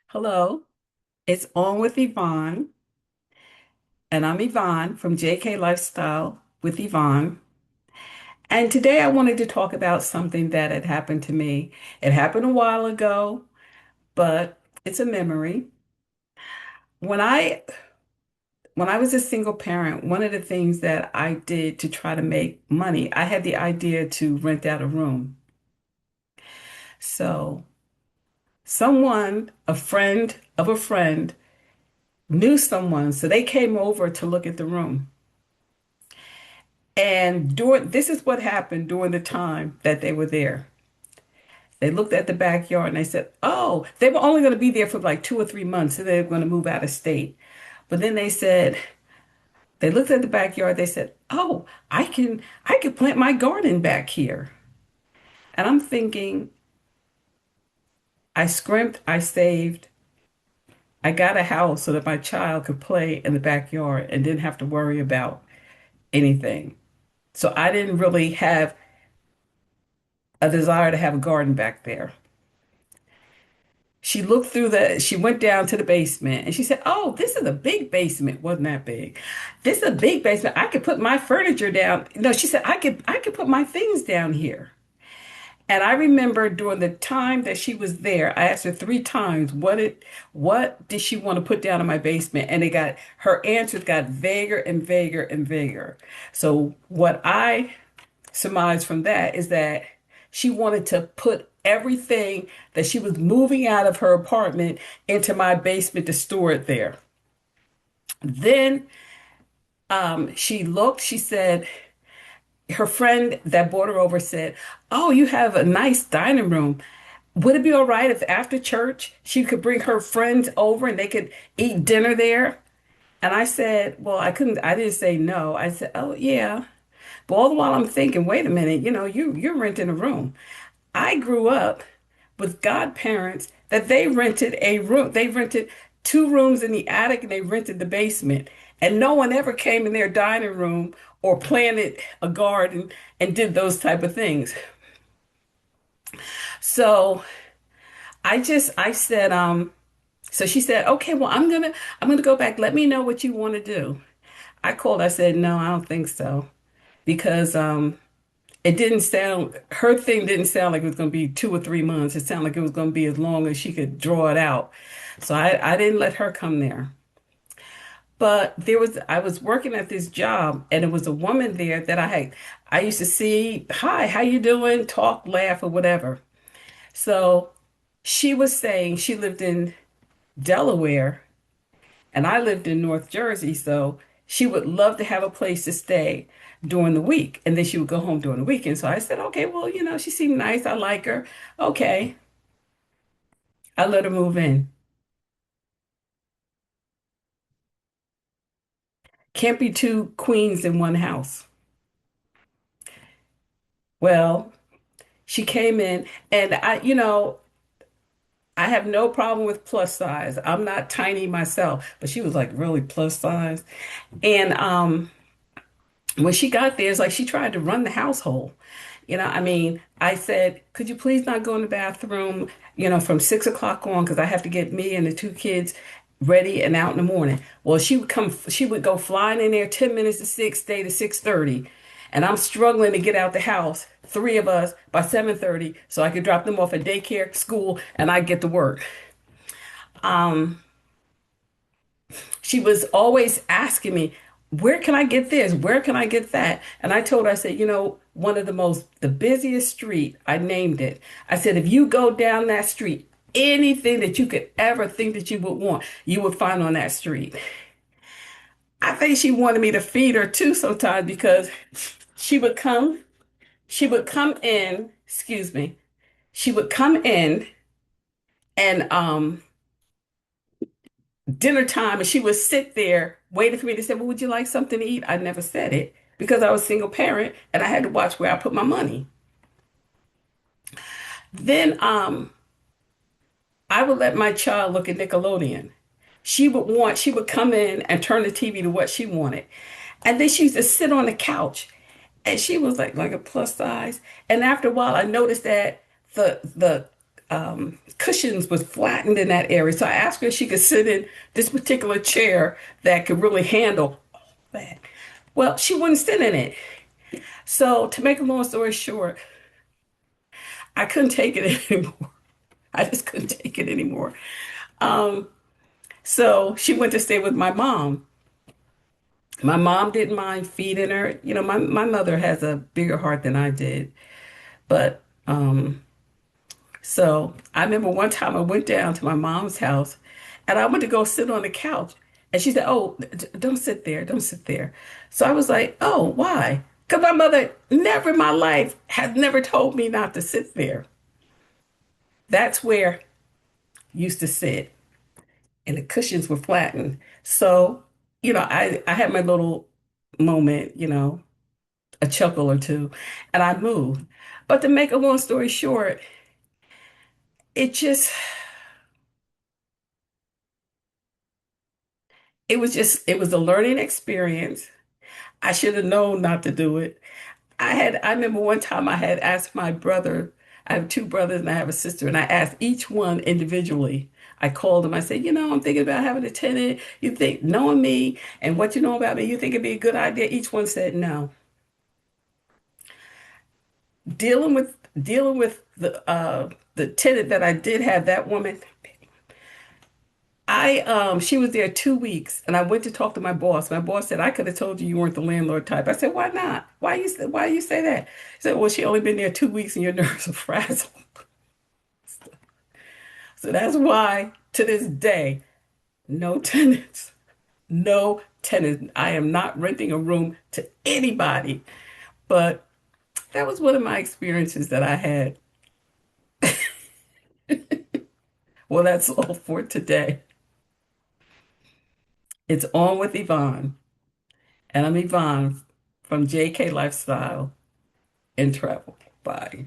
Hello, it's On with Yvonne, and I'm Yvonne from JK Lifestyle with Yvonne. And today I wanted to talk about something that had happened to me. It happened a while ago, but it's a memory. When I when I was a single parent, one of the things that I did to try to make money, I had the idea to rent out a room. So someone, a friend of a friend, knew someone, so they came over to look at the room. And during this is what happened during the time that they were there. They looked at the backyard and they said, "Oh, they were only going to be there for like 2 or 3 months, and they were going to move out of state." But then they looked at the backyard. They said, "Oh, I can plant my garden back here." And I'm thinking, I scrimped, I saved, I got a house so that my child could play in the backyard and didn't have to worry about anything. So I didn't really have a desire to have a garden back there. She went down to the basement and she said, "Oh, this is a big basement." Wasn't that big? This is a big basement. I could put my furniture down. No, she said, I could put my things down here. And I remember during the time that she was there, I asked her 3 times, what did she want to put down in my basement? And her answers got vaguer and vaguer and vaguer. So what I surmise from that is that she wanted to put everything that she was moving out of her apartment into my basement to store it there. Then she said, her friend that brought her over said, "Oh, you have a nice dining room. Would it be all right if after church she could bring her friends over and they could eat dinner there?" And I said, "Well, I didn't say no. I said, oh, yeah." But all the while I'm thinking, wait a minute, you're renting a room. I grew up with godparents that they rented a room. They rented 2 rooms in the attic and they rented the basement. And no one ever came in their dining room or planted a garden and did those type of things. So I said, so she said, "Okay, well, I'm gonna go back. Let me know what you want to do." I called, I said, "No, I don't think so." Because her thing didn't sound like it was going to be 2 or 3 months. It sounded like it was going to be as long as she could draw it out. So I didn't let her come there. But I was working at this job and there was a woman there that I used to see, "Hi, how you doing?" Talk, laugh, or whatever. So she was saying she lived in Delaware and I lived in North Jersey. So she would love to have a place to stay during the week. And then she would go home during the weekend. So I said, "Okay, well, she seemed nice. I like her." Okay. I let her move in. Can't be two queens in one house. Well, she came in and I have no problem with plus size. I'm not tiny myself, but she was like really plus size. And when she got there, it's like she tried to run the household. I mean, I said, "Could you please not go in the bathroom, from 6 o'clock on, because I have to get me and the 2 kids ready and out in the morning." Well, she would go flying in there 10 minutes to 6, stay to 6:30. And I'm struggling to get out the house, 3 of us, by 7:30, so I could drop them off at daycare, school, and I get to work. Um, she was always asking me, "Where can I get this? Where can I get that?" And I told her, I said, one of the busiest street, I named it. I said, "If you go down that street, anything that you could ever think that you would want, you would find on that street." I think she wanted me to feed her too sometimes because she would come, she would come in, excuse me, she would come in and dinner time and she would sit there waiting for me to say, "Well, would you like something to eat?" I never said it because I was a single parent and I had to watch where I put my money. Then I would let my child look at Nickelodeon. She would come in and turn the TV to what she wanted. And then she used to sit on the couch and she was like a plus size. And after a while I noticed that the cushions was flattened in that area. So I asked her if she could sit in this particular chair that could really handle that. Well, she wouldn't sit in it. So to make a long story short, I couldn't take it anymore. I just couldn't take it anymore. Um, so she went to stay with my mom. My mom didn't mind feeding her. You know, my mother has a bigger heart than I did. But so I remember one time I went down to my mom's house and I went to go sit on the couch. And she said, "Oh, don't sit there. Don't sit there." So I was like, "Oh, why?" Because my mother never in my life has never told me not to sit there. That's where I used to sit, and the cushions were flattened. So, I had my little moment, a chuckle or two, and I moved. But to make a long story short, it just, it was a learning experience. I should have known not to do it. I remember one time I had asked my brother, I have two brothers and I have a sister, and I asked each one individually. I called them, I said, I'm thinking about having a tenant. You think, knowing me and what you know about me, you think it'd be a good idea? Each one said no. Dealing with the tenant that I did have, that woman, she was there 2 weeks and I went to talk to my boss. My boss said, I could have told you you weren't the landlord type. I said, why not? Why you say that? He said, well, she only been there 2 weeks and your nerves are frazzled. So that's why to this day, no tenants, no tenants. I am not renting a room to anybody. But that was one of my experiences that I had. Well, that's all for today. It's on with Yvonne. And I'm Yvonne from JK Lifestyle and Travel. Bye.